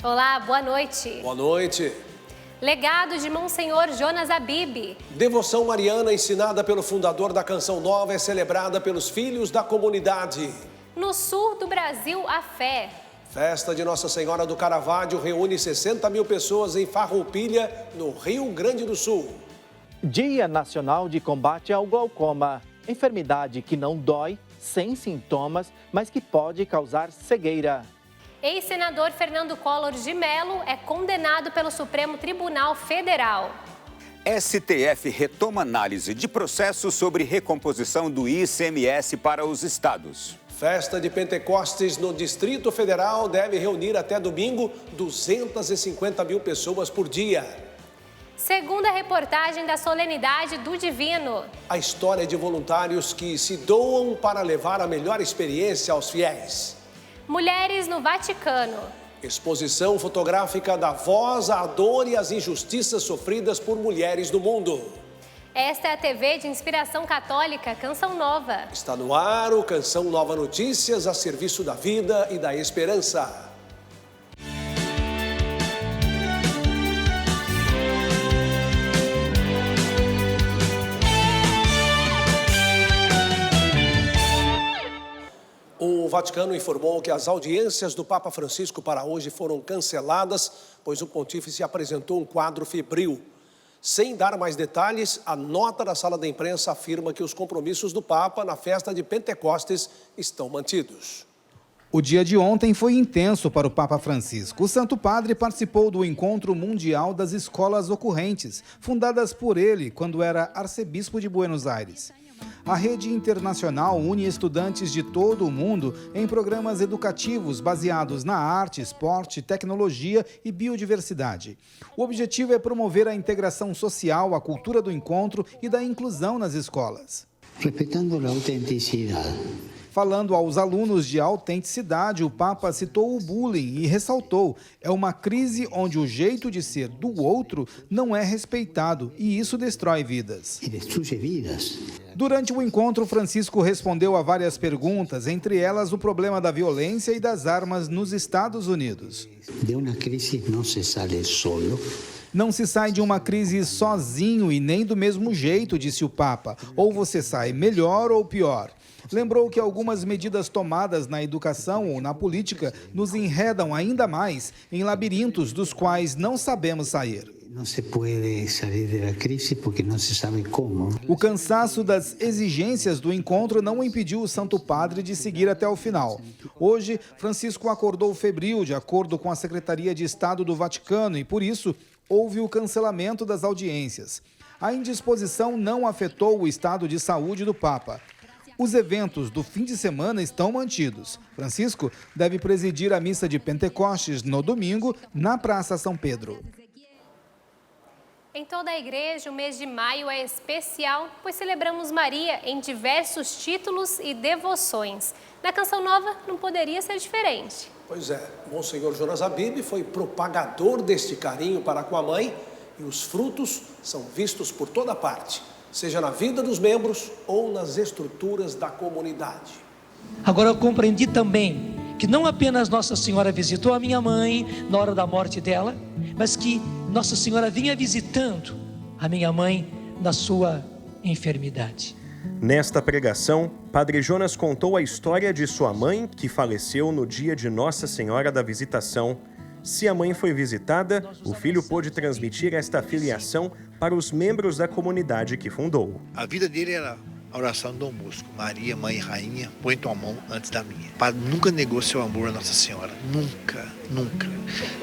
Olá, boa noite. Boa noite. Legado de Monsenhor Jonas Abib. Devoção mariana ensinada pelo fundador da Canção Nova é celebrada pelos filhos da comunidade. No sul do Brasil, a fé. Festa de Nossa Senhora do Caravaggio reúne 60 mil pessoas em Farroupilha, no Rio Grande do Sul. Dia Nacional de Combate ao Glaucoma, enfermidade que não dói, sem sintomas, mas que pode causar cegueira. Ex-senador Fernando Collor de Mello é condenado pelo Supremo Tribunal Federal. STF retoma análise de processo sobre recomposição do ICMS para os estados. Festa de Pentecostes no Distrito Federal deve reunir até domingo 250 mil pessoas por dia. Segunda reportagem da Solenidade do Divino. A história de voluntários que se doam para levar a melhor experiência aos fiéis. Mulheres no Vaticano. Exposição fotográfica da voz à dor e às injustiças sofridas por mulheres do mundo. Esta é a TV de inspiração católica Canção Nova. Está no ar o Canção Nova Notícias, a serviço da vida e da esperança. O Vaticano informou que as audiências do Papa Francisco para hoje foram canceladas, pois o pontífice apresentou um quadro febril. Sem dar mais detalhes, a nota da sala da imprensa afirma que os compromissos do Papa na festa de Pentecostes estão mantidos. O dia de ontem foi intenso para o Papa Francisco. O Santo Padre participou do Encontro Mundial das Escolas Ocorrentes, fundadas por ele quando era arcebispo de Buenos Aires. A rede internacional une estudantes de todo o mundo em programas educativos baseados na arte, esporte, tecnologia e biodiversidade. O objetivo é promover a integração social, a cultura do encontro e da inclusão nas escolas. Respeitando a autenticidade. Falando aos alunos de autenticidade, o Papa citou o bullying e ressaltou: é uma crise onde o jeito de ser do outro não é respeitado e isso destrói vidas. E destrói vidas. Durante o encontro, Francisco respondeu a várias perguntas, entre elas o problema da violência e das armas nos Estados Unidos. De uma crise não se sai solo. Não se sai de uma crise sozinho e nem do mesmo jeito, disse o Papa. Ou você sai melhor ou pior. Lembrou que algumas medidas tomadas na educação ou na política nos enredam ainda mais em labirintos dos quais não sabemos sair. Não se pode sair da crise porque não se sabe como. O cansaço das exigências do encontro não impediu o Santo Padre de seguir até o final. Hoje, Francisco acordou febril, de acordo com a Secretaria de Estado do Vaticano, e por isso houve o cancelamento das audiências. A indisposição não afetou o estado de saúde do Papa. Os eventos do fim de semana estão mantidos. Francisco deve presidir a missa de Pentecostes no domingo, na Praça São Pedro. Em toda a igreja, o mês de maio é especial, pois celebramos Maria em diversos títulos e devoções. Na Canção Nova não poderia ser diferente. Pois é, Monsenhor Jonas Abib foi propagador deste carinho para com a mãe e os frutos são vistos por toda parte, seja na vida dos membros ou nas estruturas da comunidade. Agora eu compreendi também que não apenas Nossa Senhora visitou a minha mãe na hora da morte dela, mas que Nossa Senhora vinha visitando a minha mãe na sua enfermidade. Nesta pregação, Padre Jonas contou a história de sua mãe, que faleceu no dia de Nossa Senhora da Visitação. Se a mãe foi visitada, o filho pôde transmitir esta filiação para os membros da comunidade que fundou. A vida dele era a oração do Dom Bosco. Maria, mãe e rainha, põe tua mão antes da minha. O padre nunca negou seu amor a Nossa Senhora. Nunca, nunca.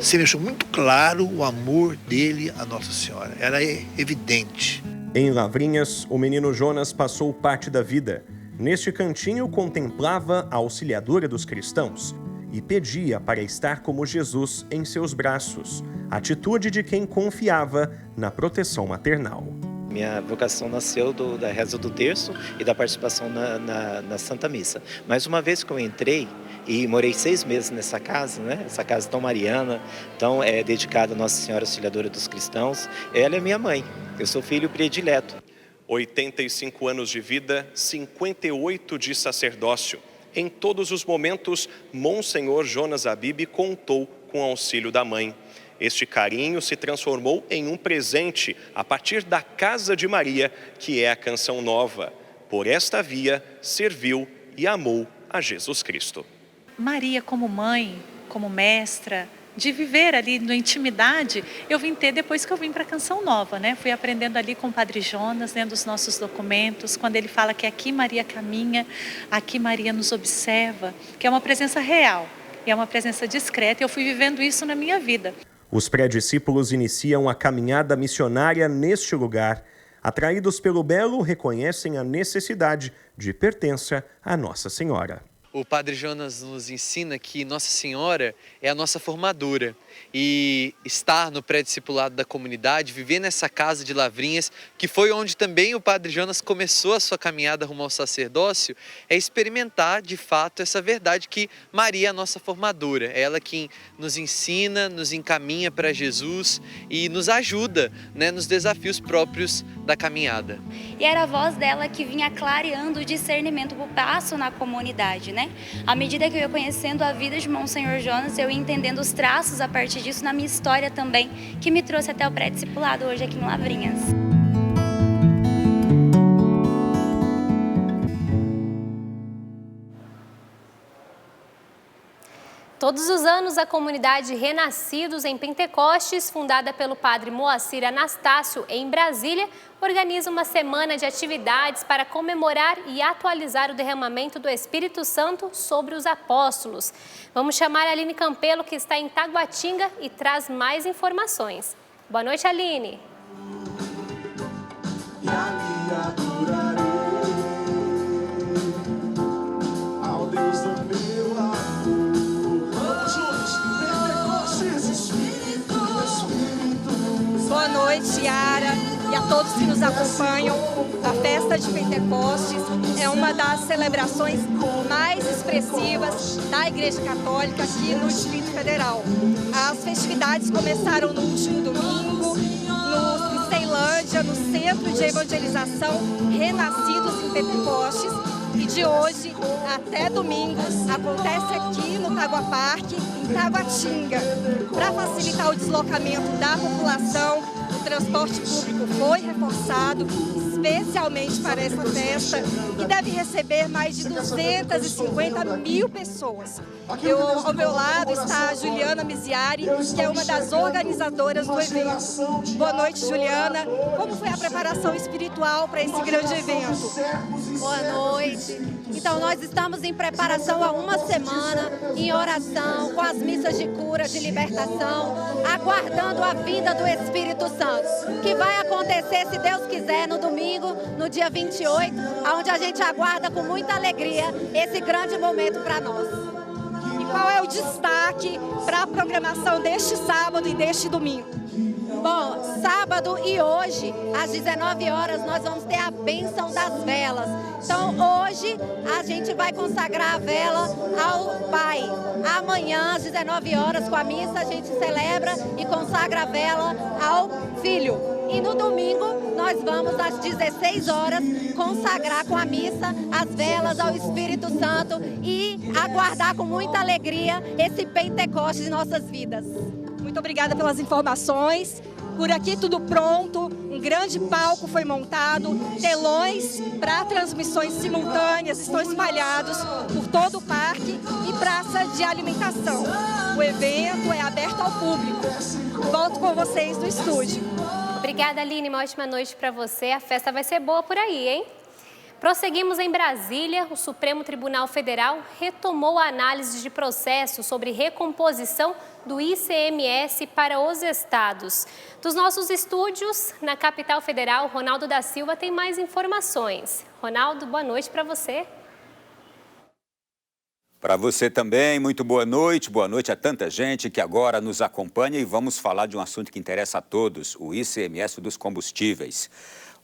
Se deixou muito claro o amor dele a Nossa Senhora. Era evidente. Em Lavrinhas, o menino Jonas passou parte da vida. Neste cantinho, contemplava a auxiliadora dos cristãos e pedia para estar como Jesus em seus braços, atitude de quem confiava na proteção maternal. Minha vocação nasceu da reza do terço e da participação na Santa Missa. Mas uma vez que eu entrei e morei 6 meses nessa casa, né? Essa casa tão mariana, tão dedicada a Nossa Senhora Auxiliadora dos Cristãos, ela é minha mãe, eu sou filho predileto. 85 anos de vida, 58 de sacerdócio. Em todos os momentos, Monsenhor Jonas Habib contou com o auxílio da mãe. Este carinho se transformou em um presente a partir da Casa de Maria, que é a Canção Nova. Por esta via, serviu e amou a Jesus Cristo. Maria como mãe, como mestra, de viver ali na intimidade, eu vim ter depois que eu vim para a Canção Nova, né? Fui aprendendo ali com o Padre Jonas, lendo os nossos documentos, quando ele fala que aqui Maria caminha, aqui Maria nos observa, que é uma presença real, e é uma presença discreta, e eu fui vivendo isso na minha vida. Os pré-discípulos iniciam a caminhada missionária neste lugar. Atraídos pelo belo, reconhecem a necessidade de pertença à Nossa Senhora. O Padre Jonas nos ensina que Nossa Senhora é a nossa formadora e estar no pré-discipulado da comunidade, viver nessa casa de Lavrinhas, que foi onde também o Padre Jonas começou a sua caminhada rumo ao sacerdócio, é experimentar de fato essa verdade que Maria é a nossa formadora, é ela quem nos ensina, nos encaminha para Jesus e nos ajuda, né, nos desafios próprios da caminhada. E era a voz dela que vinha clareando o discernimento do passo na comunidade, né? À medida que eu ia conhecendo a vida de Monsenhor Jonas, eu ia entendendo os traços a partir disso na minha história também, que me trouxe até o pré-discipulado hoje aqui em Lavrinhas. Todos os anos, a comunidade Renascidos em Pentecostes, fundada pelo padre Moacir Anastácio, em Brasília, organiza uma semana de atividades para comemorar e atualizar o derramamento do Espírito Santo sobre os apóstolos. Vamos chamar a Aline Campelo, que está em Taguatinga e traz mais informações. Boa noite, Aline. Boa noite, Yara, e a todos que nos acompanham. A festa de Pentecostes é uma das celebrações mais expressivas da Igreja Católica aqui no Distrito Federal. As festividades começaram no último domingo, no Ceilândia, no Centro de Evangelização Renascidos em Pentecostes, e de hoje até domingo acontece aqui no Tagua Parque, em Taguatinga. Para facilitar o deslocamento da população, o transporte público foi reforçado, especialmente para essa festa, que deve receber mais de 250 mil pessoas. Ao meu lado está a Juliana Miziari, que é uma das organizadoras do evento. Boa noite, Juliana. Como foi a preparação espiritual para esse grande evento? Boa noite. Então, nós estamos em preparação há uma semana, em oração, com as missas de cura, de libertação, aguardando a vinda do Espírito Santo, que vai acontecer, se Deus quiser, no domingo, no dia 28, onde a gente aguarda com muita alegria esse grande momento para nós. E qual é o destaque para a programação deste sábado e deste domingo? Bom, sábado e hoje, às 19 horas, nós vamos ter a bênção das velas. Então, hoje, a gente vai consagrar a vela ao Pai. Amanhã, às 19 horas, com a missa, a gente celebra e consagra a vela ao Filho. E no domingo, nós vamos, às 16 horas, consagrar com a missa as velas ao Espírito Santo e aguardar com muita alegria esse Pentecostes em nossas vidas. Muito obrigada pelas informações. Por aqui tudo pronto, um grande palco foi montado, telões para transmissões simultâneas estão espalhados por todo o parque e praça de alimentação. O evento é aberto ao público. Volto com vocês no estúdio. Obrigada, Aline. Uma ótima noite para você. A festa vai ser boa por aí, hein? Prosseguimos em Brasília. O Supremo Tribunal Federal retomou a análise de processo sobre recomposição do ICMS para os estados. Dos nossos estúdios, na capital federal, Ronaldo da Silva tem mais informações. Ronaldo, boa noite para você. Para você também, muito boa noite a tanta gente que agora nos acompanha e vamos falar de um assunto que interessa a todos, o ICMS dos combustíveis.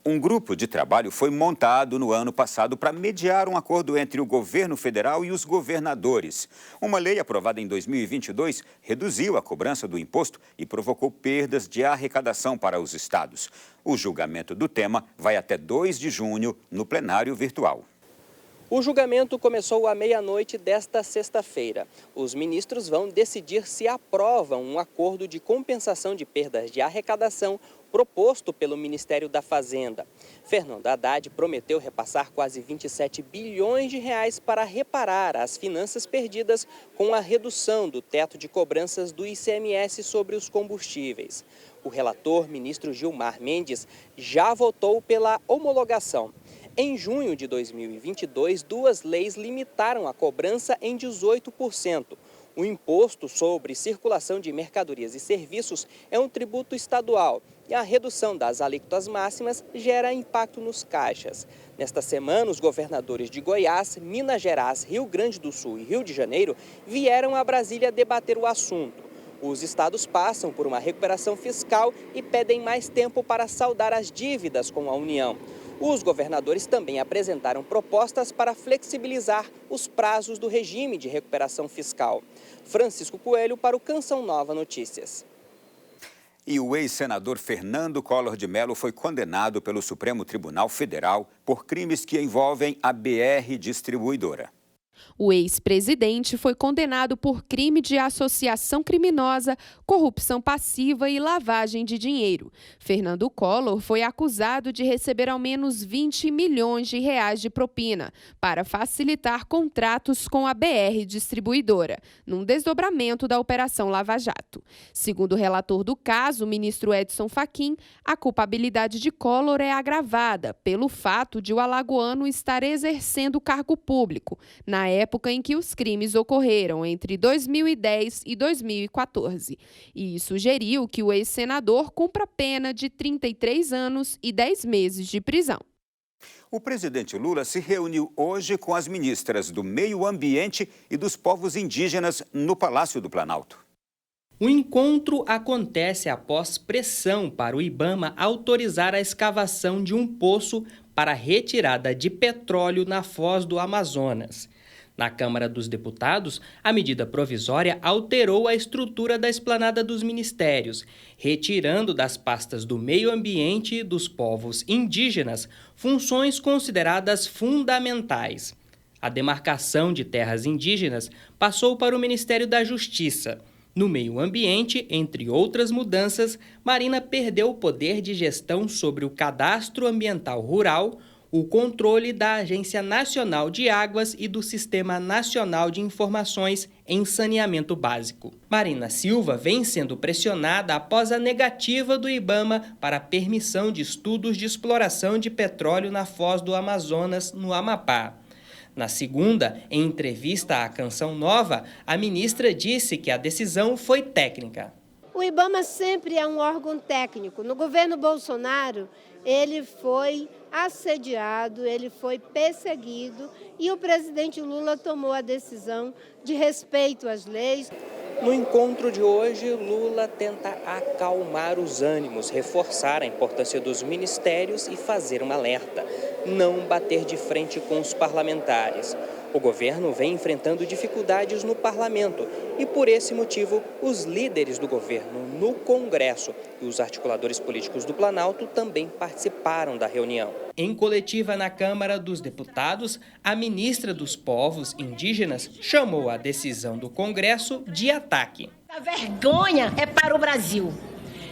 Um grupo de trabalho foi montado no ano passado para mediar um acordo entre o governo federal e os governadores. Uma lei aprovada em 2022 reduziu a cobrança do imposto e provocou perdas de arrecadação para os estados. O julgamento do tema vai até 2 de junho no plenário virtual. O julgamento começou à meia-noite desta sexta-feira. Os ministros vão decidir se aprovam um acordo de compensação de perdas de arrecadação proposto pelo Ministério da Fazenda. Fernando Haddad prometeu repassar quase 27 bilhões de reais para reparar as finanças perdidas com a redução do teto de cobranças do ICMS sobre os combustíveis. O relator, ministro Gilmar Mendes, já votou pela homologação. Em junho de 2022, duas leis limitaram a cobrança em 18%. O imposto sobre circulação de mercadorias e serviços é um tributo estadual e a redução das alíquotas máximas gera impacto nos caixas. Nesta semana, os governadores de Goiás, Minas Gerais, Rio Grande do Sul e Rio de Janeiro vieram a Brasília debater o assunto. Os estados passam por uma recuperação fiscal e pedem mais tempo para saldar as dívidas com a União. Os governadores também apresentaram propostas para flexibilizar os prazos do regime de recuperação fiscal. Francisco Coelho para o Canção Nova Notícias. E o ex-senador Fernando Collor de Mello foi condenado pelo Supremo Tribunal Federal por crimes que envolvem a BR Distribuidora. O ex-presidente foi condenado por crime de associação criminosa, corrupção passiva e lavagem de dinheiro. Fernando Collor foi acusado de receber ao menos 20 milhões de reais de propina para facilitar contratos com a BR Distribuidora, num desdobramento da Operação Lava Jato. Segundo o relator do caso, o ministro Edson Fachin, a culpabilidade de Collor é agravada pelo fato de o alagoano estar exercendo cargo público na época em que os crimes ocorreram, entre 2010 e 2014. E sugeriu que o ex-senador cumpra pena de 33 anos e 10 meses de prisão. O presidente Lula se reuniu hoje com as ministras do Meio Ambiente e dos Povos Indígenas no Palácio do Planalto. O encontro acontece após pressão para o IBAMA autorizar a escavação de um poço para retirada de petróleo na foz do Amazonas. Na Câmara dos Deputados, a medida provisória alterou a estrutura da esplanada dos ministérios, retirando das pastas do meio ambiente e dos povos indígenas funções consideradas fundamentais. A demarcação de terras indígenas passou para o Ministério da Justiça. No meio ambiente, entre outras mudanças, Marina perdeu o poder de gestão sobre o cadastro ambiental rural, o controle da Agência Nacional de Águas e do Sistema Nacional de Informações em Saneamento Básico. Marina Silva vem sendo pressionada após a negativa do IBAMA para a permissão de estudos de exploração de petróleo na foz do Amazonas, no Amapá. Na segunda, em entrevista à Canção Nova, a ministra disse que a decisão foi técnica. O IBAMA sempre é um órgão técnico. No governo Bolsonaro, ele foi assediado, ele foi perseguido e o presidente Lula tomou a decisão de respeito às leis. No encontro de hoje, Lula tenta acalmar os ânimos, reforçar a importância dos ministérios e fazer um alerta: não bater de frente com os parlamentares. O governo vem enfrentando dificuldades no parlamento e, por esse motivo, os líderes do governo no Congresso e os articuladores políticos do Planalto também participaram da reunião. Em coletiva na Câmara dos Deputados, a ministra dos Povos Indígenas chamou a decisão do Congresso de ataque. A vergonha é para o Brasil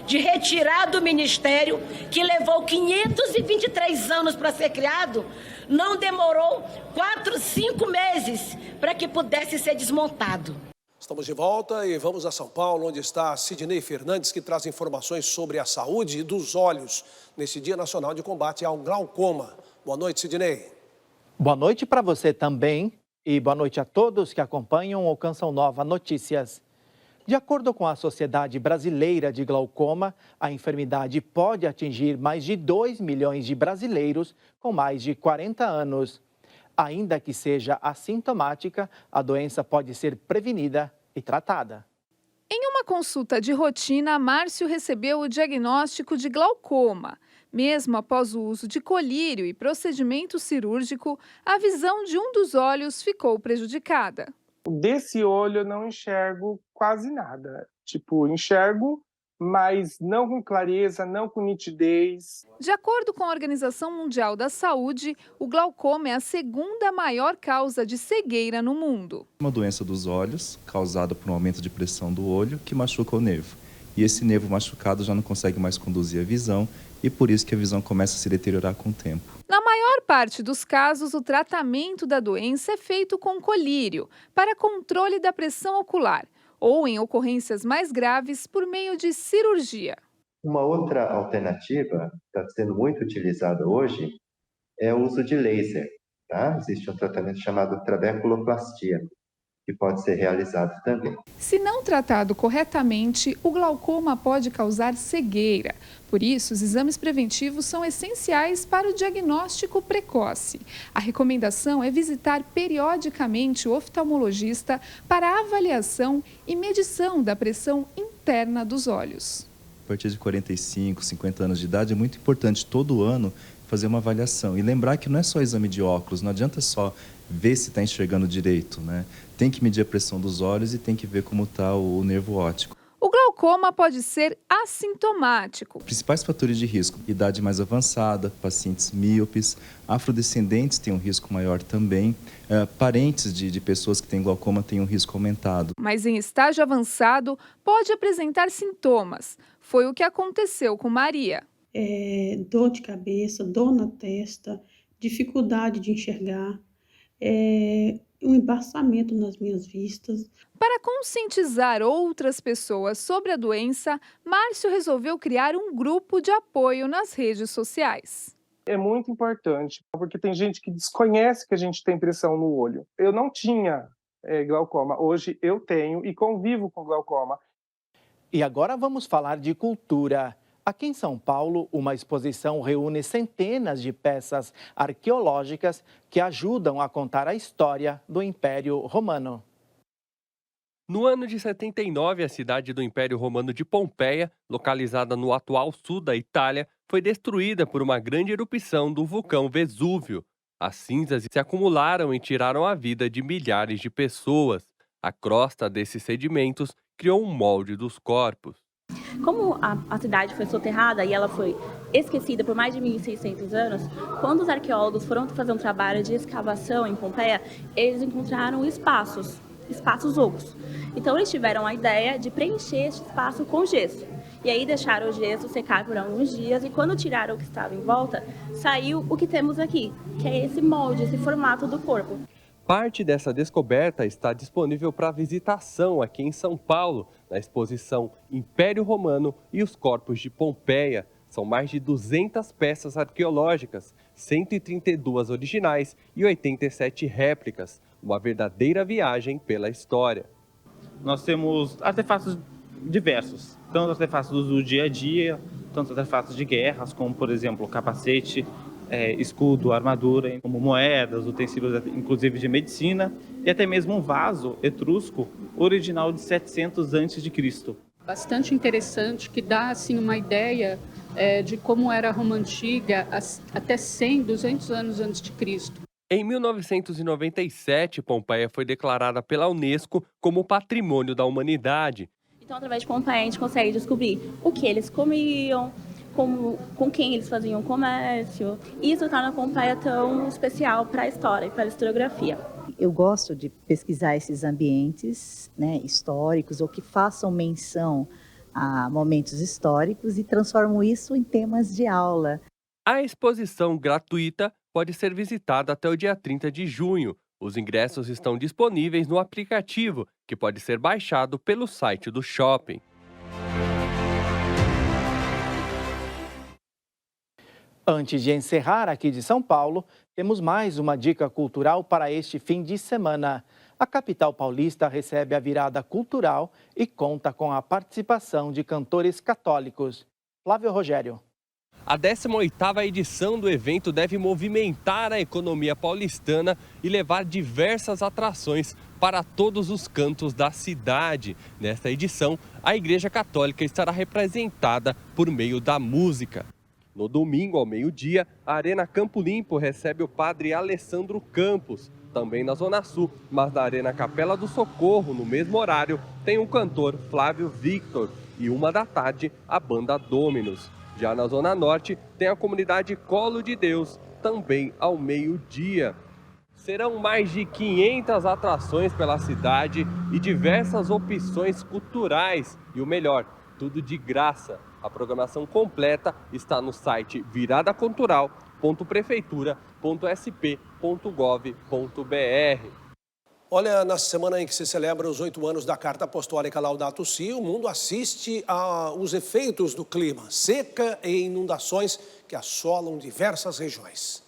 de retirar do ministério, que levou 523 anos para ser criado, não demorou 4, 5 meses para que pudesse ser desmontado. Estamos de volta e vamos a São Paulo, onde está Sidney Fernandes, que traz informações sobre a saúde dos olhos nesse Dia Nacional de Combate ao Glaucoma. Boa noite, Sidney. Boa noite para você também e boa noite a todos que acompanham o Canção Nova Notícias. De acordo com a Sociedade Brasileira de Glaucoma, a enfermidade pode atingir mais de 2 milhões de brasileiros com mais de 40 anos. Ainda que seja assintomática, a doença pode ser prevenida e tratada. Em uma consulta de rotina, Márcio recebeu o diagnóstico de glaucoma. Mesmo após o uso de colírio e procedimento cirúrgico, a visão de um dos olhos ficou prejudicada. Desse olho eu não enxergo quase nada. Enxergo mas não com clareza, não com nitidez. De acordo com a Organização Mundial da Saúde, o glaucoma é a segunda maior causa de cegueira no mundo. Uma doença dos olhos, causada por um aumento de pressão do olho, que machuca o nervo. E esse nervo machucado já não consegue mais conduzir a visão, e por isso que a visão começa a se deteriorar com o tempo. Na maior parte dos casos, o tratamento da doença é feito com colírio, para controle da pressão ocular, ou em ocorrências mais graves, por meio de cirurgia. Uma outra alternativa que está sendo muito utilizada hoje é o uso de laser. Tá? Existe um tratamento chamado trabeculoplastia, que pode ser realizado também. Se não tratado corretamente, o glaucoma pode causar cegueira. Por isso, os exames preventivos são essenciais para o diagnóstico precoce. A recomendação é visitar periodicamente o oftalmologista para a avaliação e medição da pressão interna dos olhos. A partir de 45, 50 anos de idade, é muito importante todo ano fazer uma avaliação. E lembrar que não é só exame de óculos, não adianta só ver se está enxergando direito, né? Tem que medir a pressão dos olhos e tem que ver como está o nervo óptico. O glaucoma pode ser assintomático. Principais fatores de risco: idade mais avançada, pacientes míopes, afrodescendentes têm um risco maior também, parentes de pessoas que têm glaucoma têm um risco aumentado. Mas em estágio avançado pode apresentar sintomas. Foi o que aconteceu com Maria. Dor de cabeça, dor na testa, dificuldade de enxergar, um embaçamento nas minhas vistas. Para conscientizar outras pessoas sobre a doença, Márcio resolveu criar um grupo de apoio nas redes sociais. É muito importante, porque tem gente que desconhece que a gente tem pressão no olho. Eu não tinha glaucoma, hoje eu tenho e convivo com glaucoma. E agora vamos falar de cultura. Aqui em São Paulo, uma exposição reúne centenas de peças arqueológicas que ajudam a contar a história do Império Romano. No ano de 79, a cidade do Império Romano de Pompeia, localizada no atual sul da Itália, foi destruída por uma grande erupção do vulcão Vesúvio. As cinzas se acumularam e tiraram a vida de milhares de pessoas. A crosta desses sedimentos criou um molde dos corpos. Como a cidade foi soterrada e ela foi esquecida por mais de 1.600 anos, quando os arqueólogos foram fazer um trabalho de escavação em Pompeia, eles encontraram espaços ocos. Então eles tiveram a ideia de preencher esse espaço com gesso. E aí deixaram o gesso secar por alguns dias e quando tiraram o que estava em volta, saiu o que temos aqui, que é esse molde, esse formato do corpo. Parte dessa descoberta está disponível para visitação aqui em São Paulo, na exposição Império Romano e os Corpos de Pompeia. São mais de 200 peças arqueológicas, 132 originais e 87 réplicas. Uma verdadeira viagem pela história. Nós temos artefatos diversos, tanto artefatos do dia a dia, tanto artefatos de guerras, como por exemplo capacete, escudo, armadura, como moedas, utensílios inclusive de medicina e até mesmo um vaso etrusco original de 700 a.C. Bastante interessante, que dá assim uma ideia de como era a Roma Antiga até 100, 200 anos antes de Cristo. Em 1997, Pompeia foi declarada pela Unesco como Patrimônio da Humanidade. Então, através de Pompeia, a gente consegue descobrir o que eles comiam, com quem eles faziam comércio. Isso torna a Pompeia tão especial para a história e para a historiografia. Eu gosto de pesquisar esses ambientes, né, históricos ou que façam menção a momentos históricos e transformo isso em temas de aula. A exposição gratuita pode ser visitada até o dia 30 de junho. Os ingressos estão disponíveis no aplicativo, que pode ser baixado pelo site do shopping. Antes de encerrar aqui de São Paulo, temos mais uma dica cultural para este fim de semana. A capital paulista recebe a virada cultural e conta com a participação de cantores católicos. Flávio Rogério. A 18ª edição do evento deve movimentar a economia paulistana e levar diversas atrações para todos os cantos da cidade. Nesta edição, a Igreja Católica estará representada por meio da música. No domingo, ao meio-dia, a Arena Campo Limpo recebe o padre Alessandro Campos. Também na Zona Sul, mas na Arena Capela do Socorro, no mesmo horário, tem o cantor Flávio Victor. e 13h, a banda Dominus. Já na Zona Norte, tem a comunidade Colo de Deus, também ao meio-dia. Serão mais de 500 atrações pela cidade e diversas opções culturais. E o melhor, tudo de graça. A programação completa está no site viradacultural.prefeitura.sp.gov.br. Olha, na semana em que se celebra os 8 anos da Carta Apostólica Laudato Si, o mundo assiste aos efeitos do clima, seca e inundações que assolam diversas regiões.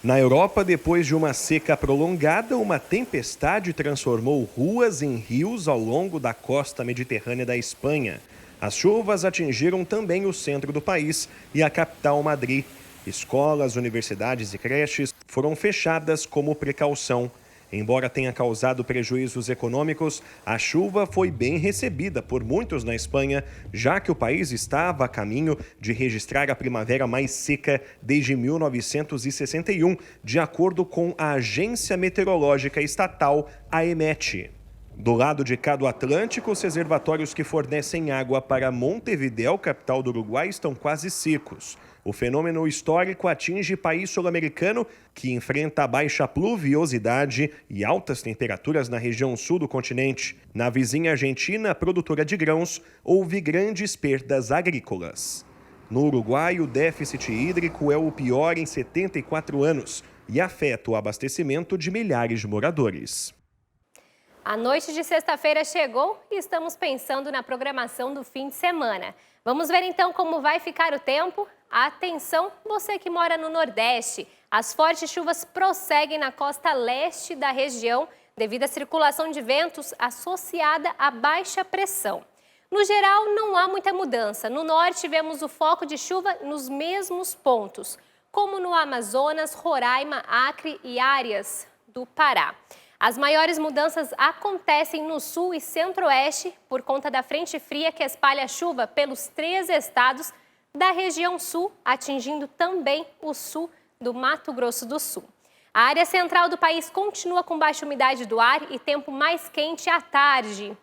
Na Europa, depois de uma seca prolongada, uma tempestade transformou ruas em rios ao longo da costa mediterrânea da Espanha. As chuvas atingiram também o centro do país e a capital Madrid. Escolas, universidades e creches foram fechadas como precaução. Embora tenha causado prejuízos econômicos, a chuva foi bem recebida por muitos na Espanha, já que o país estava a caminho de registrar a primavera mais seca desde 1961, de acordo com a Agência Meteorológica Estatal, AEMET. Do lado de cá do Atlântico, os reservatórios que fornecem água para Montevidéu, capital do Uruguai, estão quase secos. O fenômeno histórico atinge país sul-americano que enfrenta baixa pluviosidade e altas temperaturas na região sul do continente. Na vizinha Argentina, produtora de grãos, houve grandes perdas agrícolas. No Uruguai, o déficit hídrico é o pior em 74 anos e afeta o abastecimento de milhares de moradores. A noite de sexta-feira chegou e estamos pensando na programação do fim de semana. Vamos ver então como vai ficar o tempo? Atenção, você que mora no Nordeste. As fortes chuvas prosseguem na costa leste da região devido à circulação de ventos associada à baixa pressão. No geral, não há muita mudança. No norte, vemos o foco de chuva nos mesmos pontos, como no Amazonas, Roraima, Acre e áreas do Pará. As maiores mudanças acontecem no sul e centro-oeste por conta da frente fria que espalha chuva pelos 3 estados da região sul, atingindo também o sul do Mato Grosso do Sul. A área central do país continua com baixa umidade do ar e tempo mais quente à tarde.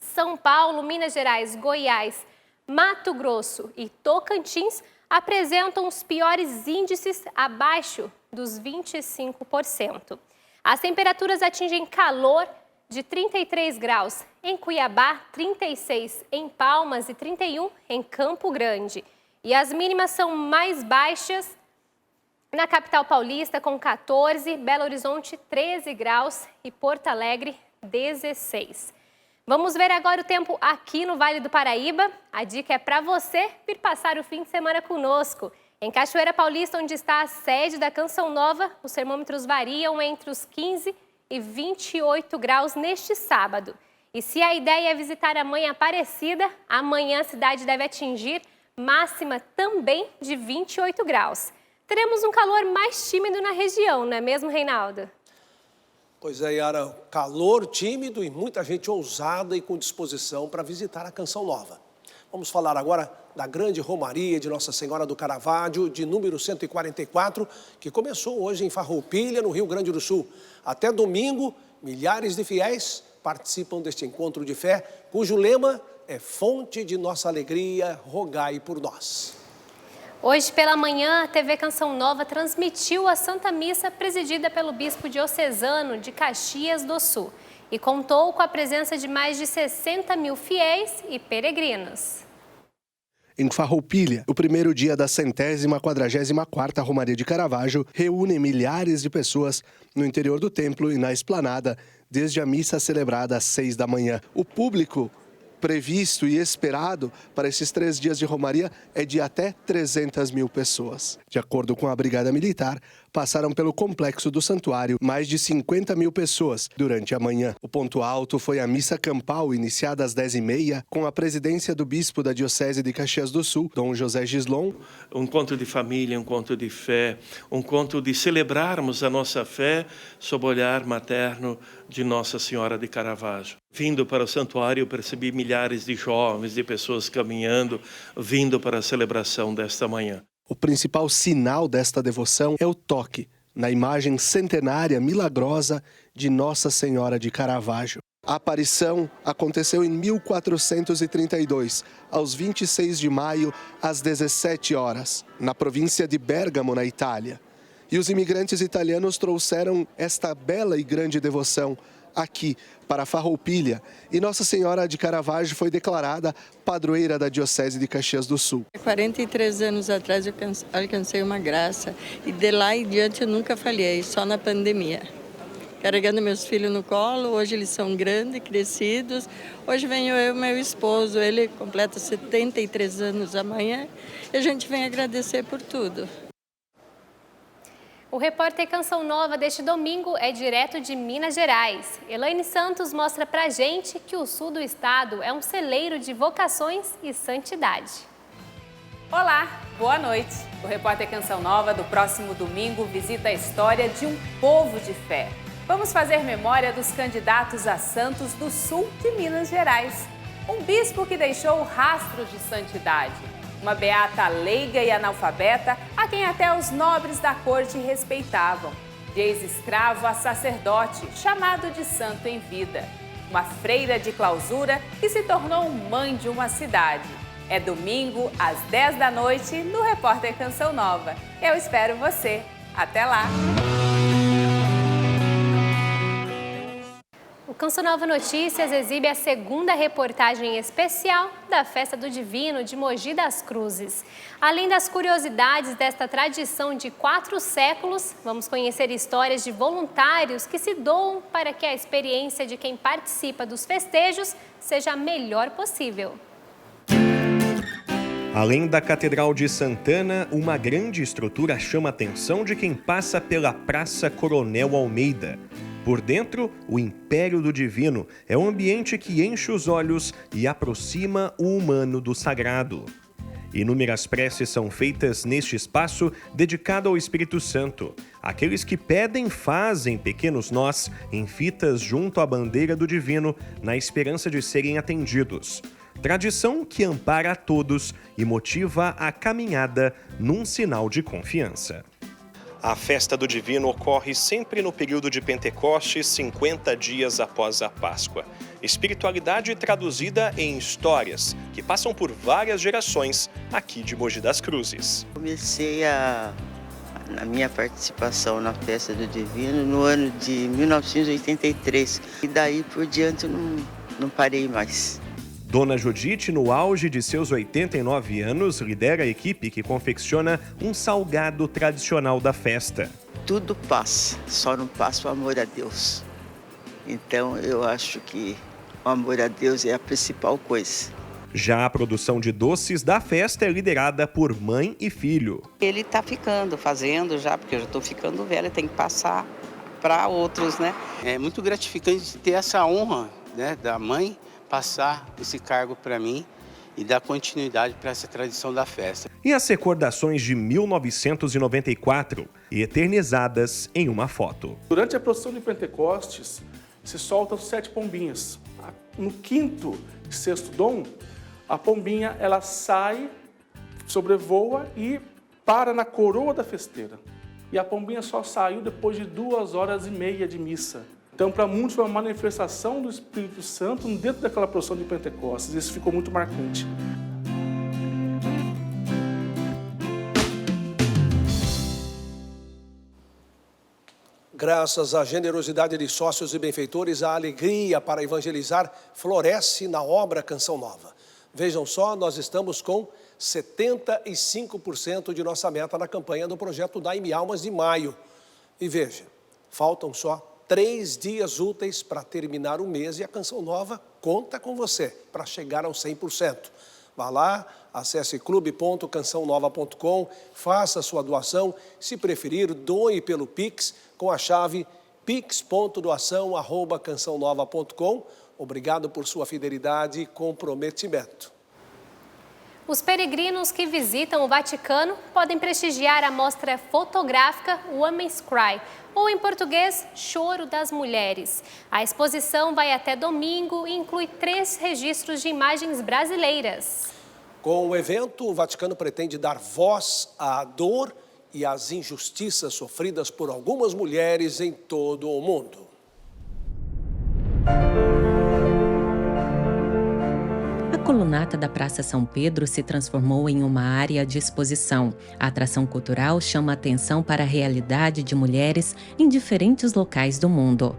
São Paulo, Minas Gerais, Goiás, Mato Grosso e Tocantins apresentam os piores índices abaixo dos 25%. As temperaturas atingem calor de 33 graus em Cuiabá, 36 em Palmas e 31 em Campo Grande. E as mínimas são mais baixas na capital paulista, com 14, Belo Horizonte, 13 graus e Porto Alegre, 16. Vamos ver agora o tempo aqui no Vale do Paraíba. A dica é para você vir passar o fim de semana conosco. Em Cachoeira Paulista, onde está a sede da Canção Nova, os termômetros variam entre os 15 e 28 graus neste sábado. E se a ideia é visitar a Mãe Aparecida, amanhã a cidade deve atingir máxima também de 28 graus. Teremos um calor mais tímido na região, não é mesmo, Reinaldo? Pois é, Yara, calor tímido e muita gente ousada e com disposição para visitar a Canção Nova. Vamos falar agora da grande romaria de Nossa Senhora do Caravaggio, de número 144, que começou hoje em Farroupilha, no Rio Grande do Sul. Até domingo, milhares de fiéis participam deste encontro de fé, cujo lema é fonte de nossa alegria, rogai por nós. Hoje pela manhã, a TV Canção Nova transmitiu a Santa Missa presidida pelo bispo diocesano de Caxias do Sul e contou com a presença de mais de 60 mil fiéis e peregrinos. Em Farroupilha, o primeiro dia da 144ª Romaria de Caravaggio reúne milhares de pessoas no interior do templo e na esplanada, desde a missa celebrada às 6 da manhã. O público previsto e esperado para esses 3 dias de Romaria é de até 300 mil pessoas. De acordo com a Brigada Militar, passaram pelo complexo do santuário mais de 50 mil pessoas durante a manhã. O ponto alto foi a missa campal, iniciada às 10h30, com a presidência do bispo da Diocese de Caxias do Sul, Dom José Gislon. Um encontro de família, um encontro de fé, um encontro de celebrarmos a nossa fé sob o olhar materno de Nossa Senhora de Caravaggio. Vindo para o santuário, eu percebi milhares de jovens, de pessoas caminhando, vindo para a celebração desta manhã. O principal sinal desta devoção é o toque, na imagem centenária milagrosa de Nossa Senhora de Caravaggio. A aparição aconteceu em 1432, aos 26 de maio, às 17 horas, na província de Bérgamo, na Itália. E os imigrantes italianos trouxeram esta bela e grande devoção aqui, para Farroupilha, e Nossa Senhora de Caravaggio foi declarada padroeira da Diocese de Caxias do Sul. 43 anos atrás eu alcancei uma graça e de lá em diante eu nunca falhei, só na pandemia. Carregando meus filhos no colo, hoje eles são grandes, crescidos. Hoje venho eu e meu esposo, ele completa 73 anos amanhã e a gente vem agradecer por tudo. O repórter Canção Nova deste domingo é direto de Minas Gerais. Elaine Santos mostra pra gente que o sul do estado é um celeiro de vocações e santidade. Olá, boa noite. O repórter Canção Nova do próximo domingo visita a história de um povo de fé. Vamos fazer memória dos candidatos a santos do sul de Minas Gerais. Um bispo que deixou rastros de santidade. Uma beata leiga e analfabeta, a quem até os nobres da corte respeitavam. De ex-escravo a sacerdote, chamado de santo em vida. Uma freira de clausura que se tornou mãe de uma cidade. É domingo, às 10 da noite, no Repórter Canção Nova. Eu espero você. Até lá! O Canção Nova Notícias exibe a segunda reportagem especial da Festa do Divino de Mogi das Cruzes. Além das curiosidades desta tradição de 4 séculos, vamos conhecer histórias de voluntários que se doam para que a experiência de quem participa dos festejos seja a melhor possível. Além da Catedral de Santana, uma grande estrutura chama a atenção de quem passa pela Praça Coronel Almeida. Por dentro, o Império do Divino é um ambiente que enche os olhos e aproxima o humano do sagrado. Inúmeras preces são feitas neste espaço dedicado ao Espírito Santo. Aqueles que pedem fazem pequenos nós em fitas junto à bandeira do Divino, na esperança de serem atendidos. Tradição que ampara a todos e motiva a caminhada num sinal de confiança. A Festa do Divino ocorre sempre no período de Pentecostes, 50 dias após a Páscoa. Espiritualidade traduzida em histórias que passam por várias gerações aqui de Mogi das Cruzes. Comecei a minha participação na Festa do Divino no ano de 1983 e daí por diante eu não parei mais. Dona Judite, no auge de seus 89 anos, lidera a equipe que confecciona um salgado tradicional da festa. Tudo passa, só não passa o amor a Deus. Então eu acho que o amor a Deus é a principal coisa. Já a produção de doces da festa é liderada por mãe e filho. Ele está fazendo já, porque eu já estou ficando velha, tem que passar para outros, né? É muito gratificante ter essa honra, né, da mãe passar esse cargo para mim e dar continuidade para essa tradição da festa. E as recordações de 1994, eternizadas em uma foto. Durante a procissão de Pentecostes, se soltam 7 pombinhas. No 5º e 6º dom, a pombinha ela sai, sobrevoa e para na coroa da festeira. E a pombinha só saiu depois de 2h30 de missa. Então, para muitos, foi uma manifestação do Espírito Santo dentro daquela procissão de Pentecostes. Isso ficou muito marcante. Graças à generosidade de sócios e benfeitores, a alegria para evangelizar floresce na obra Canção Nova. Vejam só, nós estamos com 75% de nossa meta na campanha do projeto Dai-me Almas de maio. E veja, faltam só 3 dias úteis para terminar o mês e a Canção Nova conta com você para chegar aos 100%. Vá lá, acesse clube.cançãonova.com, faça sua doação, se preferir, doe pelo Pix com a chave pix.doação@cançãonova.com. Obrigado por sua fidelidade e comprometimento. Os peregrinos que visitam o Vaticano podem prestigiar a mostra fotográfica Women's Cry, ou em português, Choro das Mulheres. A exposição vai até domingo e inclui 3 registros de imagens brasileiras. Com o evento, o Vaticano pretende dar voz à dor e às injustiças sofridas por algumas mulheres em todo o mundo. colunata da Praça São Pedro se transformou em uma área de exposição. A atração cultural chama a atenção para a realidade de mulheres em diferentes locais do mundo.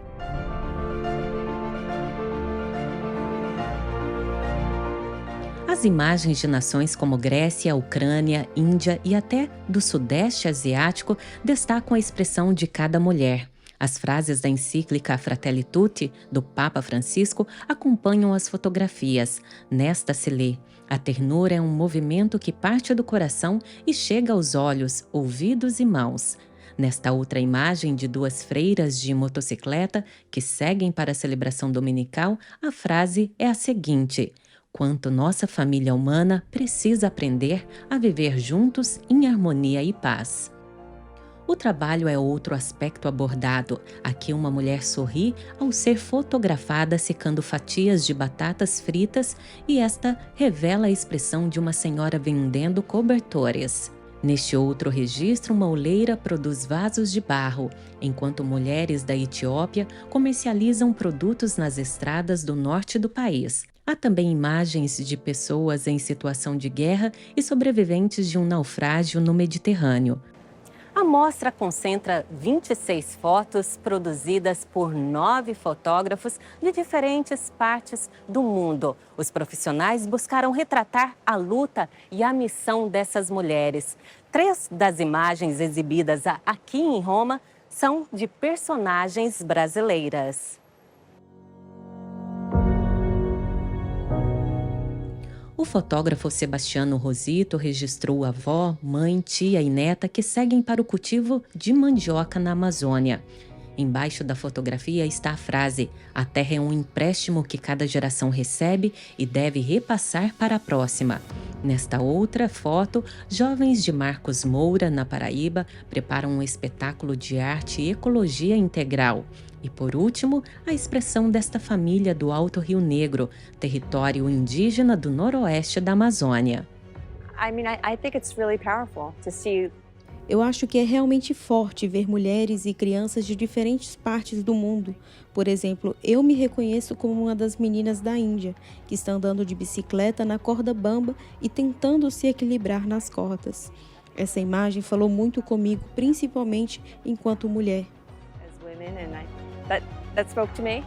As imagens de nações como Grécia, Ucrânia, Índia e até do Sudeste Asiático destacam a expressão de cada mulher. As frases da encíclica Fratelli Tutti, do Papa Francisco, acompanham as fotografias. Nesta se lê: a ternura é um movimento que parte do coração e chega aos olhos, ouvidos e mãos. Nesta outra imagem de duas freiras de motocicleta que seguem para a celebração dominical, a frase é a seguinte: quanto nossa família humana precisa aprender a viver juntos em harmonia e paz. O trabalho é outro aspecto abordado. Aqui uma mulher sorri ao ser fotografada secando fatias de batatas fritas e esta revela a expressão de uma senhora vendendo cobertores. Neste outro registro, uma oleira produz vasos de barro, enquanto mulheres da Etiópia comercializam produtos nas estradas do norte do país. Há também imagens de pessoas em situação de guerra e sobreviventes de um naufrágio no Mediterrâneo. A mostra concentra 26 fotos produzidas por 9 fotógrafos de diferentes partes do mundo. Os profissionais buscaram retratar a luta e a missão dessas mulheres. 3 das imagens exibidas aqui em Roma são de personagens brasileiras. O fotógrafo Sebastiano Rosito registrou avó, mãe, tia e neta que seguem para o cultivo de mandioca na Amazônia. Embaixo da fotografia está a frase: a terra é um empréstimo que cada geração recebe e deve repassar para a próxima. Nesta outra foto, jovens de Marcos Moura, na Paraíba, preparam um espetáculo de arte e ecologia integral. E por último, a expressão desta família do Alto Rio Negro, território indígena do noroeste da Amazônia. Eu acho que é realmente forte ver mulheres e crianças de diferentes partes do mundo. Por exemplo, eu me reconheço como uma das meninas da Índia, que está andando de bicicleta na corda bamba e tentando se equilibrar nas cordas. Essa imagem falou muito comigo, principalmente enquanto mulher. That spoke to me.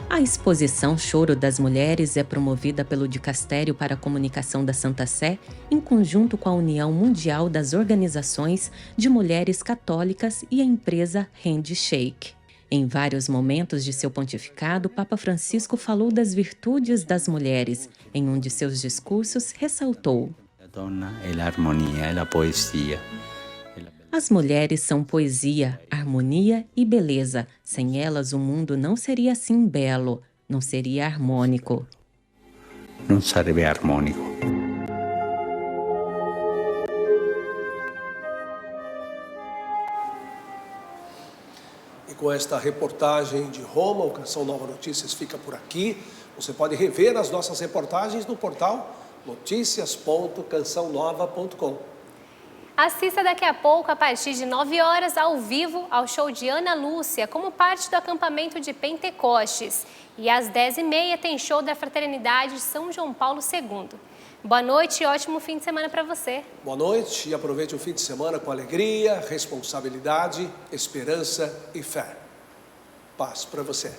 A exposição Choro das Mulheres é promovida pelo Dicastério para a Comunicação da Santa Sé, em conjunto com a União Mundial das Organizações de Mulheres Católicas e a empresa Handshake. Em vários momentos de seu pontificado, Papa Francisco falou das virtudes das mulheres. Em um de seus discursos, ressaltou: a donna é a harmonia, é a poesia. As mulheres são poesia, harmonia e beleza. Sem elas, o mundo não seria assim belo, não seria harmônico. Não seria harmônico. E com esta reportagem de Roma, o Canção Nova Notícias fica por aqui. Você pode rever as nossas reportagens no portal noticias.cançãonova.com. Assista daqui a pouco, a partir de 9 horas, ao vivo, ao show de Ana Lúcia, como parte do acampamento de Pentecostes. E às 10h30 tem show da Fraternidade de São João Paulo II. Boa noite e ótimo fim de semana para você. Boa noite e aproveite o fim de semana com alegria, responsabilidade, esperança e fé. Paz para você.